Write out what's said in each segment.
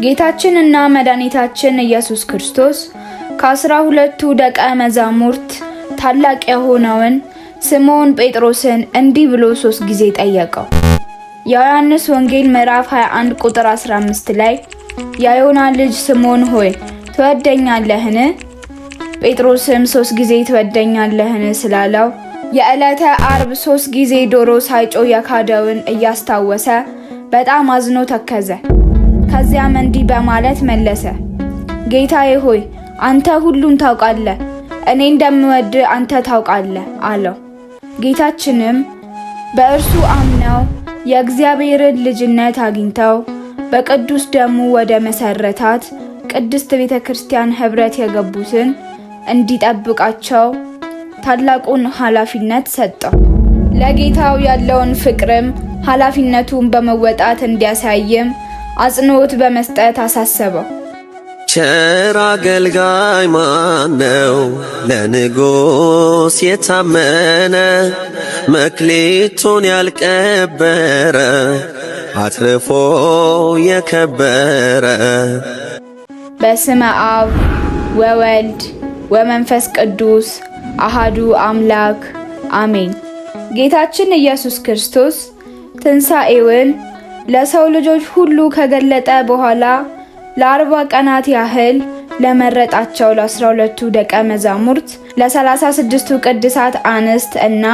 ጌታችንና መድኃኒታችን ኢየሱስ ክርስቶስ ከ12ቱ ደቀ መዛሙርት ታላቅ የሆነውን ስምዖን ጴጥሮስን እንዲህ ብሎ 3 ጊዜ ጠየቀው። የዮሐንስ ወንጌል ምዕራፍ 21 ቁጥር 15 ላይ የዮና ልጅ ስምዖን ሆይ ትወደኛለህን? ጴጥሮስም 3 ጊዜ ትወደኛለህን ስላለው የዕለተ ዓርብ 3 ጊዜ ዶሮ ሳይጮህ የካደውን እያስታወሰ በጣም አዝኖ ተከዘ። ከዚያም እንዲህ በማለት መለሰ፣ ጌታዬ ሆይ አንተ ሁሉን ታውቃለህ፣ እኔ እንደምወድ አንተ ታውቃለህ አለው። ጌታችንም በእርሱ አምነው የእግዚአብሔርን ልጅነት አግኝተው በቅዱስ ደሙ ወደ መሰረታት ቅድስት ቤተክርስቲያን ኅብረት የገቡትን እንዲጠብቃቸው ታላቁን ኃላፊነት ሰጠው። ለጌታው ያለውን ፍቅርም ኃላፊነቱን በመወጣት እንዲያሳይም አጽንዖት በመስጠት አሳሰበው። ቸር አገልጋይ ማነው? ለንጉሥ የታመነ መክሊቱን ያልቀበረ አትርፎ የከበረ። በስመ አብ ወወልድ ወመንፈስ ቅዱስ አሃዱ አምላክ አሜን። ጌታችን ኢየሱስ ክርስቶስ ትንሣኤውን ለሰው ልጆች ሁሉ ከገለጠ በኋላ ለ40 ቀናት ያህል ለመረጣቸው ለ12ቱ ደቀ መዛሙርት ለ36ቱ ቅዱሳት አንስት እና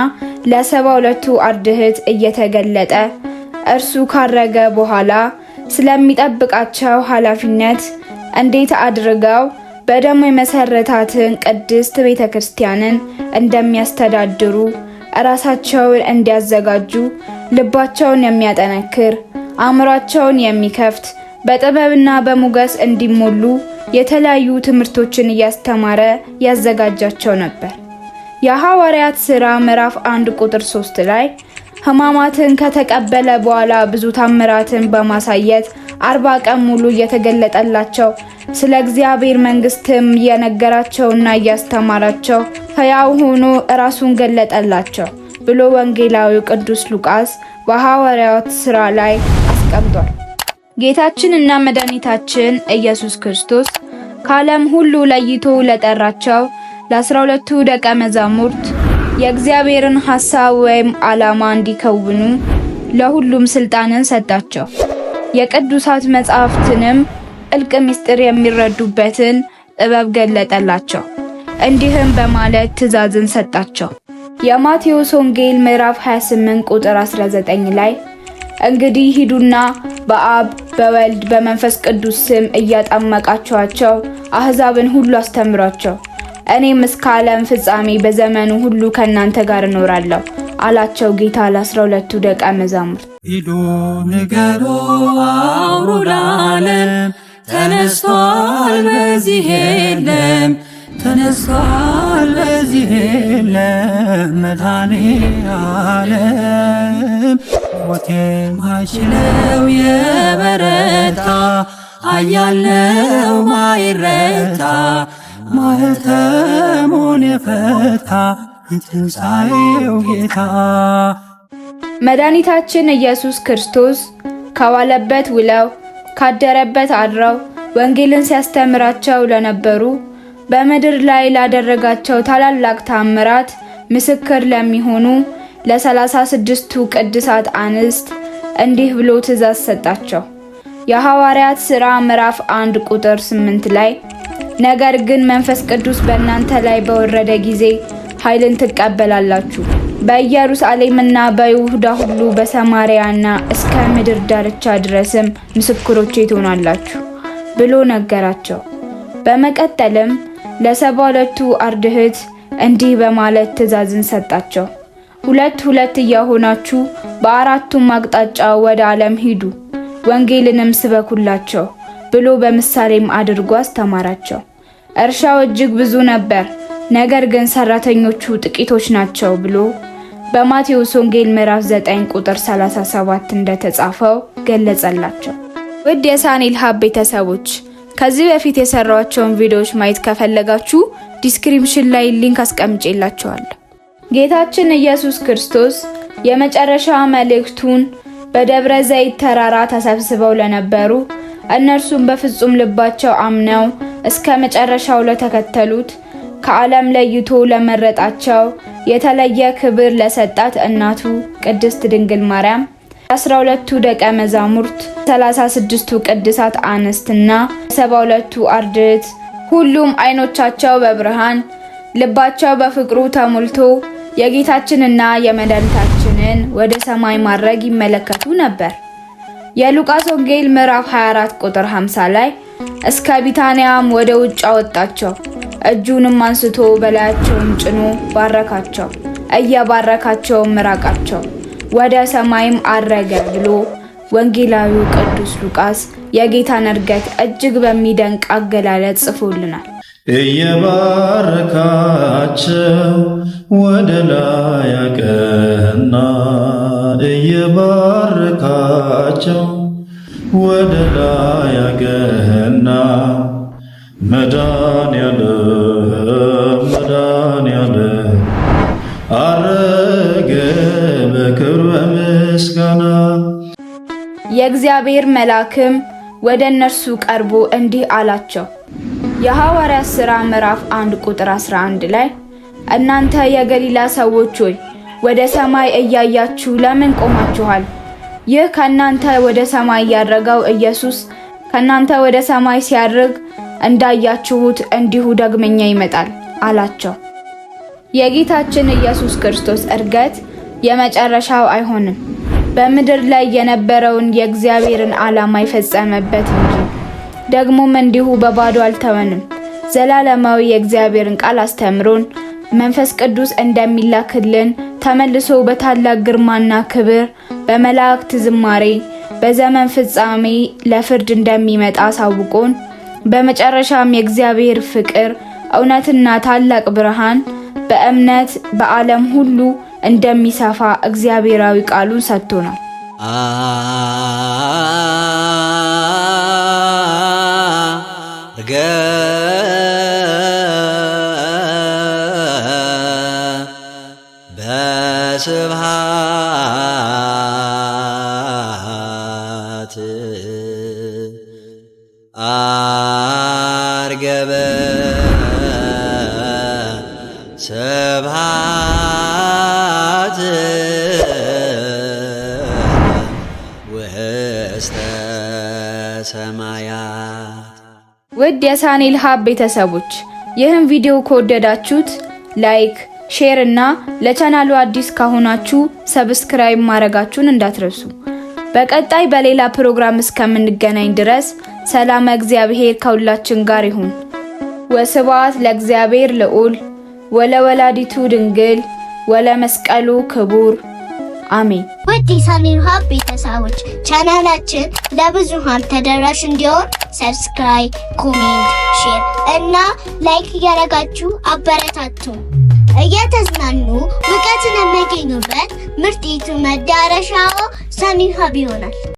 ለ72ቱ አርድእት እየተገለጠ እርሱ ካረገ በኋላ ስለሚጠብቃቸው ኃላፊነት እንዴት አድርገው በደሙ የመሰረታትን ቅድስት ቤተክርስቲያንን እንደሚያስተዳድሩ ራሳቸውን እንዲያዘጋጁ ልባቸውን የሚያጠነክር አእምሯቸውን የሚከፍት በጥበብና በሞገስ እንዲሞሉ የተለያዩ ትምህርቶችን እያስተማረ ያዘጋጃቸው ነበር። የሐዋርያት ሥራ ምዕራፍ 1 ቁጥር 3 ላይ ሕማማትን ከተቀበለ በኋላ ብዙ ታምራትን በማሳየት 40 ቀን ሙሉ እየተገለጠላቸው ስለ እግዚአብሔር መንግሥትም እየነገራቸውና እያስተማራቸው ሕያው ሆኖ ራሱን ገለጠላቸው ብሎ ወንጌላዊው ቅዱስ ሉቃስ በሐዋርያት ሥራ ላይ አስቀምጧል። ጌታችንና መድኃኒታችን ኢየሱስ ክርስቶስ ከዓለም ሁሉ ለይቶ ለጠራቸው ለ12ቱ ደቀ መዛሙርት የእግዚአብሔርን ሐሳብ ወይም ዓላማ እንዲከውኑ ለሁሉም ሥልጣንን ሰጣቸው። የቅዱሳት መጻሕፍትንም ጥልቅ ምስጢር የሚረዱበትን ጥበብ ገለጠላቸው። እንዲህም በማለት ትእዛዝን ሰጣቸው። የማቴዎስ ወንጌል ምዕራፍ 28 ቁጥር 19 ላይ እንግዲህ ሂዱና በአብ በወልድ በመንፈስ ቅዱስ ስም እያጠመቃችኋቸው አሕዛብን ሁሉ አስተምሯቸው፣ እኔም እስከ ዓለም ፍጻሜ በዘመኑ ሁሉ ከእናንተ ጋር እኖራለሁ አላቸው ጌታ ለ12ቱ ደቀ መዛሙርት። ሂዱ ንገሩ አውሩ ለዓለም ተነስቷል በዚህ የለም፣ ተነስቷል በዚህ የለም መድኃኔዓለም። ሞት የማይችለው የበረታ ኃያል ነው ማይረታ፣ ማኅተሙን የፈታ የትንሣኤው ጌታ። መድኃኒታችን ኢየሱስ ክርስቶስ ከዋለበት ውለው ካደረበት አድረው ወንጌልን ሲያስተምራቸው ለነበሩ በምድር ላይ ላደረጋቸው ታላላቅ ተአምራት ምስክር ለሚሆኑ ለ36ቱ ቅዱሳት አንስት እንዲህ ብሎ ትእዛዝ ሰጣቸው። የሐዋርያት ሥራ ምዕራፍ 1 ቁጥር 8 ላይ ነገር ግን መንፈስ ቅዱስ በእናንተ ላይ በወረደ ጊዜ ኃይልን ትቀበላላችሁ፣ በኢየሩሳሌምና በይሁዳ ሁሉ በሰማርያና እስከ ምድር ዳርቻ ድረስም ምስክሮቼ ትሆናላችሁ ብሎ ነገራቸው። በመቀጠልም ለ72ቱ አርድእት እንዲህ በማለት ትእዛዝን ሰጣቸው። 2 እየሆናችሁ በአራቱም አቅጣጫ ወደ ዓለም ሂዱ፣ ወንጌልንም ስበኩላቸው ብሎ በምሳሌም አድርጎ አስተማራቸው። እርሻው እጅግ ብዙ ነበር፣ ነገር ግን ሰራተኞቹ ጥቂቶች ናቸው ብሎ በማቴዎስ ወንጌል ምዕራፍ 9 ቁጥር 37 እንደተጻፈው ገለጸላቸው። ውድ የሳኔል ሀብ ቤተሰቦች ከዚህ በፊት የሰራኋቸውን ቪዲዮዎች ማየት ከፈለጋችሁ ዲስክሪፕሽን ላይ ሊንክ አስቀምጬላችኋለሁ። ጌታችን ኢየሱስ ክርስቶስ የመጨረሻ መልእክቱን በደብረ ዘይት ተራራ ተሰብስበው ለነበሩ እነርሱም በፍጹም ልባቸው አምነው እስከ መጨረሻው ለተከተሉት ከዓለም ለይቶ ለመረጣቸው የተለየ ክብር ለሰጣት እናቱ ቅድስት ድንግል ማርያም 12ቱ ደቀ መዛሙርት 36ቱ ቅዱሳት አንስትና 72ቱ አርድእት ሁሉም ዓይኖቻቸው በብርሃን ልባቸው በፍቅሩ ተሞልቶ የጌታችንና የመድኃኒታችንን ወደ ሰማይ ማድረግ ይመለከቱ ነበር። የሉቃስ ወንጌል ምዕራፍ 24 ቁጥር 50 ላይ እስከ ቢታንያም ወደ ውጭ አወጣቸው፣ እጁንም አንስቶ በላያቸውም ጭኖ ባረካቸው፣ እየባረካቸውም ራቃቸው፣ ወደ ሰማይም አረገ ብሎ ወንጌላዊው ቅዱስ ሉቃስ የጌታን ዕርገት እጅግ በሚደንቅ አገላለጽ ጽፎልናል። እየባረካቸው ወደ ላይ አቀና፣ እየባረካቸው ወደ ላይ አቀና። መድኃኔዓለም መድኃኔዓለም አረገ በክብር በምስጋና። የእግዚአብሔር መልአክም ወደ እነርሱ ቀርቦ እንዲህ አላቸው። የሐዋርያት ሥራ ምዕራፍ 1 ቁጥር 11 ላይ እናንተ የገሊላ ሰዎች ሆይ ወደ ሰማይ እያያችሁ ለምን ቆማችኋል? ይህ ከናንተ ወደ ሰማይ ያረገው ኢየሱስ ከናንተ ወደ ሰማይ ሲያርግ እንዳያችሁት እንዲሁ ዳግመኛ ይመጣል አላቸው። የጌታችን ኢየሱስ ክርስቶስ ዕርገት የመጨረሻው አይሆንም፣ በምድር ላይ የነበረውን የእግዚአብሔርን ዓላማ ይፈጸመበት እንጂ። ደግሞም እንዲሁ በባዶ አልተወንም። ዘላለማዊ የእግዚአብሔርን ቃል አስተምሮን መንፈስ ቅዱስ እንደሚላክልን ተመልሶ በታላቅ ግርማና ክብር በመላእክት ዝማሬ በዘመን ፍጻሜ ለፍርድ እንደሚመጣ አሳውቆን በመጨረሻም የእግዚአብሔር ፍቅር እውነትና ታላቅ ብርሃን በእምነት በዓለም ሁሉ እንደሚሰፋ እግዚአብሔራዊ ቃሉን ሰጥቶናል። በስብሐት አርገበ ስብሐት ውስተ ሰማያት። ውድ የሳኔል ሀብ ቤተሰቦች ይህን ቪዲዮ ከወደዳችሁት ላይክ፣ ሼር እና ለቻናሉ አዲስ ከሆናችሁ ሰብስክራይብ ማድረጋችሁን እንዳትረሱ። በቀጣይ በሌላ ፕሮግራም እስከምንገናኝ ድረስ ሰላም እግዚአብሔር ከሁላችን ጋር ይሁን። ወስብሐት ለእግዚአብሔር ልዑል ወለወላዲቱ ድንግል ወለመስቀሉ ክቡር አሜን። ውድ የሳኔል ሀብ ቤተሰቦች ቻናላችን ለብዙሃን ተደራሽ እንዲሆን ሰብስክራይብ፣ ኮሜንት፣ ሼር እና ላይክ እያደረጋችሁ አበረታቱ። እየተዝናኑ እውቀትን የሚያገኙበት ምርጥ መዳረሻው ሳኔል ሀብ ይሆናል።